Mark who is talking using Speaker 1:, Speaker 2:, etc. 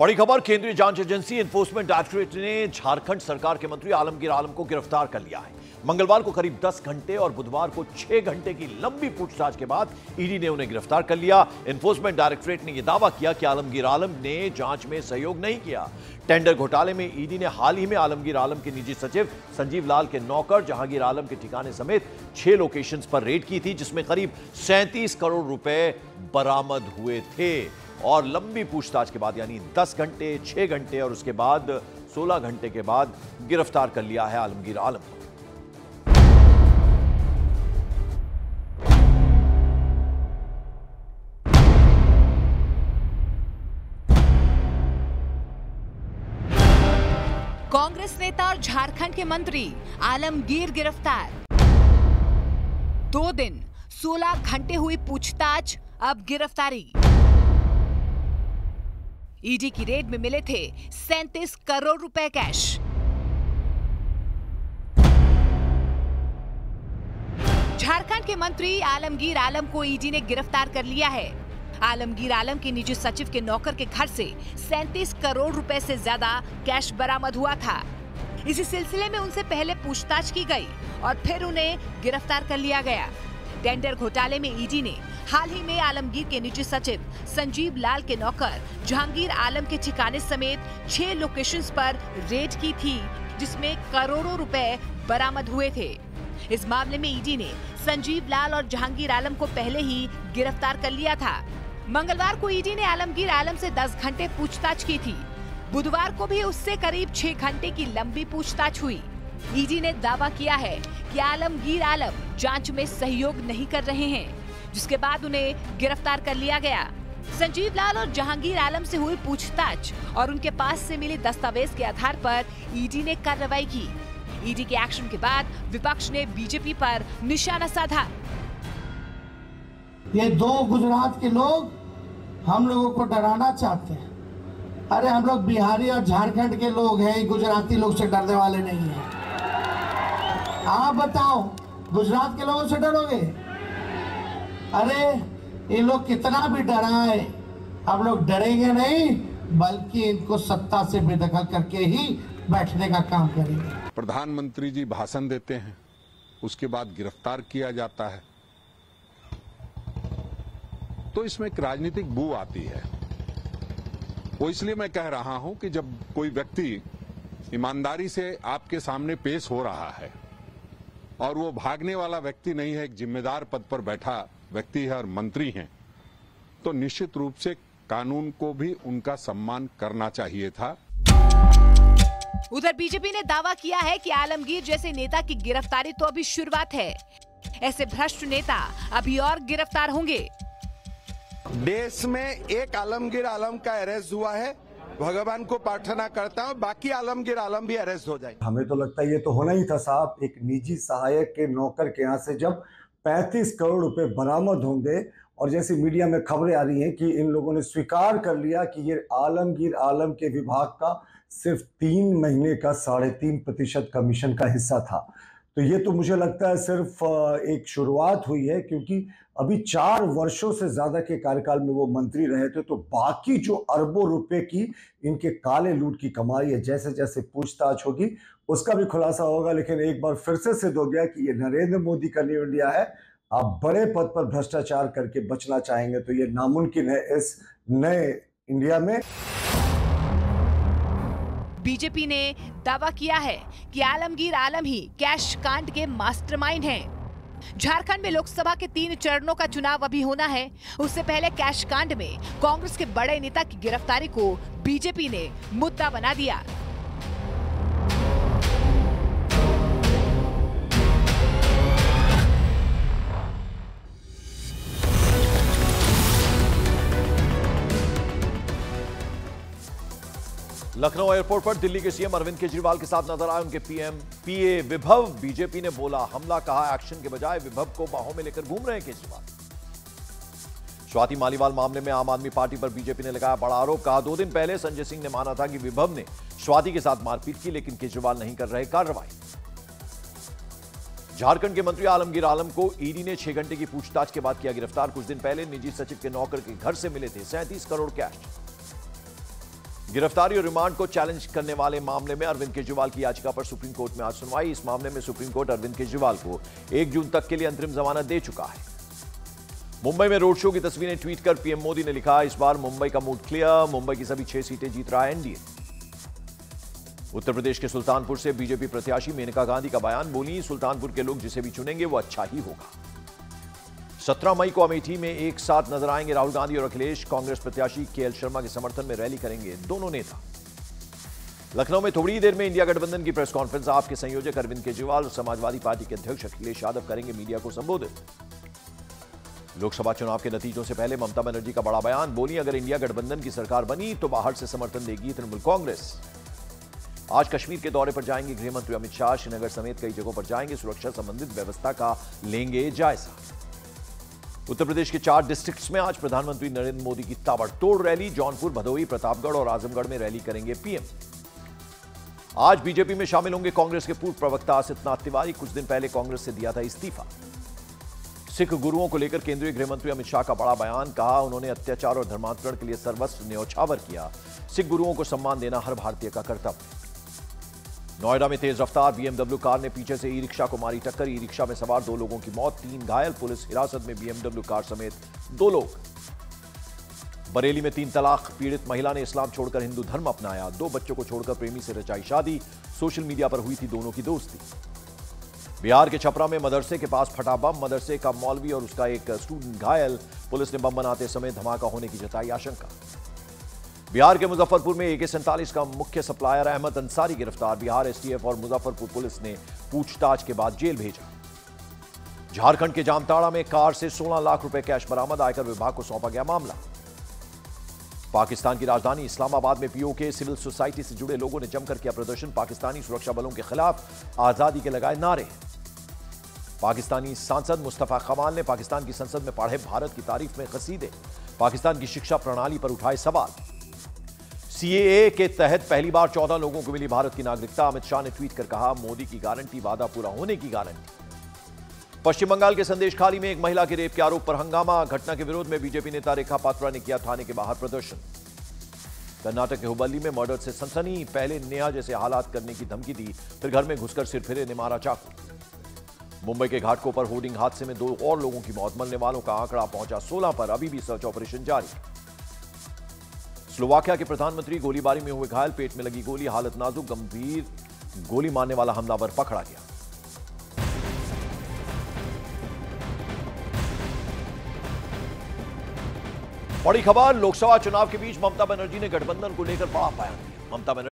Speaker 1: बड़ी खबर, केंद्रीय जांच एजेंसी एनफोर्समेंट डायरेक्टरेट ने झारखंड सरकार के मंत्री आलमगीर आलम को गिरफ्तार कर लिया है। मंगलवार को करीब 10 घंटे और बुधवार को 6 घंटे की लंबी पूछताछ के बाद ईडी ने उन्हें गिरफ्तार कर लिया। एनफोर्समेंट डायरेक्टरेट ने यह दावा किया कि आलमगीर आलम ने जांच में सहयोग नहीं किया। टेंडर घोटाले में ईडी ने हाल ही में आलमगीर आलम के निजी सचिव संजीव लाल के नौकर जहांगीर आलम के ठिकाने समेत 6 लोकेशंस पर रेड की थी, जिसमें करीब 37 करोड़ रुपए बरामद हुए थे। और लंबी पूछताछ के बाद यानी 10 घंटे, 6 घंटे और उसके बाद 16 घंटे के बाद गिरफ्तार कर लिया है आलमगीर आलम को।
Speaker 2: कांग्रेस नेता और झारखंड के मंत्री आलमगीर गिरफ्तार। 2 दिन 16 घंटे हुई पूछताछ, अब गिरफ्तारी। ईडी की रेड में मिले थे 37 करोड़ रुपए कैश। झारखंड के मंत्री आलमगीर आलम को ईडी ने गिरफ्तार कर लिया है। आलमगीर आलम के निजी सचिव के नौकर के घर से 37 करोड़ रुपए से ज्यादा कैश बरामद हुआ था। इसी सिलसिले में उनसे पहले पूछताछ की गई और फिर उन्हें गिरफ्तार कर लिया गया। टेंडर घोटाले में ईडी ने हाल ही में आलमगीर के निजी सचिव संजीव लाल के नौकर जहांगीर आलम के ठिकाने समेत 6 लोकेशंस पर रेड की थी, जिसमें करोड़ों रुपए बरामद हुए थे। इस मामले में ईडी ने संजीव लाल और जहांगीर आलम को पहले ही गिरफ्तार कर लिया था। मंगलवार को ईडी ने आलमगीर आलम से 10 घंटे पूछताछ की थी। बुधवार को भी उससे करीब 6 घंटे की लंबी पूछताछ हुई। ईडी ने दावा किया है कि आलमगीर आलम जांच में सहयोग नहीं कर रहे हैं, जिसके बाद उन्हें गिरफ्तार कर लिया गया। संजीव लाल और जहांगीर आलम से हुई पूछताछ और उनके पास से मिले दस्तावेज के आधार पर ईडी ने कार्रवाई की। ईडी के एक्शन के बाद विपक्ष ने बीजेपी पर निशाना साधा।
Speaker 3: ये 2 गुजरात के लोग हम लोगों को डराना चाहते हैं। अरे हम लोग बिहारी और झारखंड के लोग हैं, गुजराती लोग से डरने वाले नहीं हैं। आप बताओ, गुजरात के लोगों से डरोगे? अरे ये लोग कितना भी डराए, हम लोग डरेंगे नहीं, बल्कि इनको सत्ता से बेदखल करके ही बैठने का काम करेंगे।
Speaker 4: प्रधानमंत्री जी भाषण देते हैं, उसके बाद गिरफ्तार किया जाता है, तो इसमें एक राजनीतिक बू आती है। वो इसलिए मैं कह रहा हूं कि जब कोई व्यक्ति ईमानदारी से आपके सामने पेश हो रहा है और वो भागने वाला व्यक्ति नहीं है, एक जिम्मेदार पद पर बैठा व्यक्ति है और मंत्री हैं, तो निश्चित रूप से कानून को भी उनका सम्मान करना चाहिए था।
Speaker 2: उधर बीजेपी ने दावा किया है कि आलमगीर जैसे नेता की गिरफ्तारी तो अभी शुरुआत है। ऐसे भ्रष्ट नेता अभी और गिरफ्तार होंगे।
Speaker 5: देश में एक आलमगीर आलम का अरेस्ट हुआ है। भगवान को प्रार्थना करता हूँ बाकी आलमगीर आलम भी अरेस्ट हो जाए।
Speaker 6: हमें तो लगता है ये तो होना ही था साहब। एक निजी सहायक के नौकर के यहाँ से जब 35 करोड़ रुपए बरामद होंगे और जैसी मीडिया में खबरें आ रही हैं कि इन लोगों ने स्वीकार कर लिया कि ये आलमगीर आलम के विभाग का सिर्फ 3 महीने का 3.5% कमीशन का हिस्सा था, तो ये तो मुझे लगता है सिर्फ एक शुरुआत हुई है, क्योंकि अभी 4 वर्षों से ज्यादा के कार्यकाल में वो मंत्री रहे थे। तो बाकी जो अरबों रुपए की इनके काले लूट की कमाई है, जैसे जैसे पूछताछ होगी उसका भी खुलासा होगा। लेकिन एक बार फिर से सिद्ध हो गया कि ये नरेंद्र मोदी का न्यू इंडिया है। आप बड़े पद पर भ्रष्टाचार करके बचना चाहेंगे तो ये नामुमकिन है इस नए इंडिया में।
Speaker 2: बीजेपी ने दावा किया है कि आलमगीर आलम ही कैश कांड के मास्टरमाइंड हैं। झारखंड में लोकसभा के 3 चरणों का चुनाव अभी होना है। उससे पहले कैश कांड में कांग्रेस के बड़े नेता की गिरफ्तारी को बीजेपी ने मुद्दा बना दिया।
Speaker 1: लखनऊ एयरपोर्ट पर दिल्ली के सीएम अरविंद केजरीवाल के साथ नजर आए उनके पीए विभव। बीजेपी ने बोला हमला, कहा एक्शन के बजाय विभव को बाहों में लेकर घूम रहे हैं केजरीवाल। स्वाति मालीवाल मामले में आम आदमी पार्टी पर बीजेपी ने लगाया बड़ा आरोप, कहा 2 दिन पहले संजय सिंह ने माना था कि विभव ने स्वाति के साथ मारपीट की, लेकिन केजरीवाल नहीं कर रहे कार्रवाई। झारखंड के मंत्री आलमगीर आलम को ईडी ने 6 घंटे की पूछताछ के बाद किया गिरफ्तार। कुछ दिन पहले निजी सचिव के नौकर के घर से मिले थे 37 करोड़ कैश। गिरफ्तारी और रिमांड को चैलेंज करने वाले मामले में अरविंद केजरीवाल की याचिका पर सुप्रीम कोर्ट में आज सुनवाई। इस मामले में सुप्रीम कोर्ट अरविंद केजरीवाल को 1 जून तक के लिए अंतरिम जमानत दे चुका है। मुंबई में रोड शो की तस्वीरें ट्वीट कर पीएम मोदी ने लिखा, इस बार मुंबई का मूड क्लियर, मुंबई की सभी 6 सीटें जीत रहा है एनडीए। उत्तर प्रदेश के सुल्तानपुर से बीजेपी प्रत्याशी मेनका गांधी का बयान, बोली सुल्तानपुर के लोग जिसे भी चुनेंगे वो अच्छा ही होगा। 17 मई को अमेठी में एक साथ नजर आएंगे राहुल गांधी और अखिलेश। कांग्रेस प्रत्याशी केएल शर्मा के समर्थन में रैली करेंगे दोनों नेता। लखनऊ में थोड़ी देर में इंडिया गठबंधन की प्रेस कॉन्फ्रेंस। आप के संयोजक अरविंद केजरीवाल और समाजवादी पार्टी के अध्यक्ष अखिलेश यादव करेंगे मीडिया को संबोधित। लोकसभा चुनाव के नतीजों से पहले ममता बनर्जी का बड़ा बयान, बोली अगर इंडिया गठबंधन की सरकार बनी तो बाहर से समर्थन देगी तृणमूल कांग्रेस। आज कश्मीर के दौरे पर जाएंगे गृह मंत्री अमित शाह, श्रीनगर समेत कई जगहों पर जाएंगे, सुरक्षा संबंधित व्यवस्था का लेंगे जायजा। उत्तर प्रदेश के 4 डिस्ट्रिक्ट्स में आज प्रधानमंत्री नरेंद्र मोदी की ताबड़तोड़ रैली। जौनपुर, भदोही, प्रतापगढ़ और आजमगढ़ में रैली करेंगे पीएम। आज बीजेपी में शामिल होंगे कांग्रेस के पूर्व प्रवक्ता आसितनाथ तिवारी। कुछ दिन पहले कांग्रेस से दिया था इस्तीफा। सिख गुरुओं को लेकर केंद्रीय गृह मंत्री अमित शाह का बड़ा बयान, कहा उन्होंने अत्याचार और धर्मांतरण के लिए सर्वस्व न्यौछावर किया। सिख गुरुओं को सम्मान देना हर भारतीय का कर्तव्य। नोएडा में तेज रफ्तार बीएमडब्ल्यू कार ने पीछे से ई रिक्शा को मारी टक्कर। ई रिक्शा में सवार 2 लोगों की मौत, 3 घायल। पुलिस हिरासत में बीएमडब्ल्यू कार समेत 2 लोग। बरेली में 3 तलाक, पीड़ित महिला ने इस्लाम छोड़कर हिंदू धर्म अपनाया। 2 बच्चों को छोड़कर प्रेमी से रचाई शादी। सोशल मीडिया पर हुई थी दोनों की दोस्ती। बिहार के छपरा में मदरसे के पास फटा बम, मदरसे का मौलवी और उसका एक स्टूडेंट घायल। पुलिस ने बम बनाते समय धमाका होने की जताई आशंका। बिहार के मुजफ्फरपुर में AK-47 का मुख्य सप्लायर अहमद अंसारी गिरफ्तार। बिहार एसटीएफ और मुजफ्फरपुर पुलिस ने पूछताछ के बाद जेल भेजा। झारखंड के जामताड़ा में कार से 16 लाख रुपए कैश बरामद, आयकर विभाग को सौंपा गया मामला। पाकिस्तान की राजधानी इस्लामाबाद में पीओके सिविल सोसाइटी से जुड़े लोगों ने जमकर किया प्रदर्शन। पाकिस्तानी सुरक्षा बलों के खिलाफ आजादी के लगाए नारे। पाकिस्तानी सांसद मुस्तफा कमाल ने पाकिस्तान की संसद में पढ़े भारत की तारीफ में कसीदे। पाकिस्तान की शिक्षा प्रणाली पर उठाए सवाल। सीएए के तहत पहली बार 14 लोगों को मिली भारत की नागरिकता। अमित शाह ने ट्वीट कर कहा, मोदी की गारंटी वादा पूरा होने की गारंटी। पश्चिम बंगाल के संदेश खाली में एक महिला के रेप के आरोप पर हंगामा। घटना के विरोध में बीजेपी नेता रेखा पात्रा ने किया थाने के बाहर प्रदर्शन। कर्नाटक के हुबली में मर्डर से सनसनी, पहले नेहा जैसे हालात करने की धमकी दी, फिर घर में घुसकर सिरफिरे ने मारा चाकू। मुंबई के घाटकों पर होर्डिंग हादसे में 2 और लोगों की मौत, मरने वालों का आंकड़ा पहुंचा 16 पर। अभी भी सर्च ऑपरेशन जारी। स्लोवाकिया के प्रधानमंत्री गोलीबारी में हुए घायल, पेट में लगी गोली, हालत नाजुक, गंभीर। गोली मारने वाला हमलावर पकड़ा गया। बड़ी खबर, लोकसभा चुनाव के बीच ममता बनर्जी ने गठबंधन को लेकर बड़ा बयान दिया। ममता बनर्जी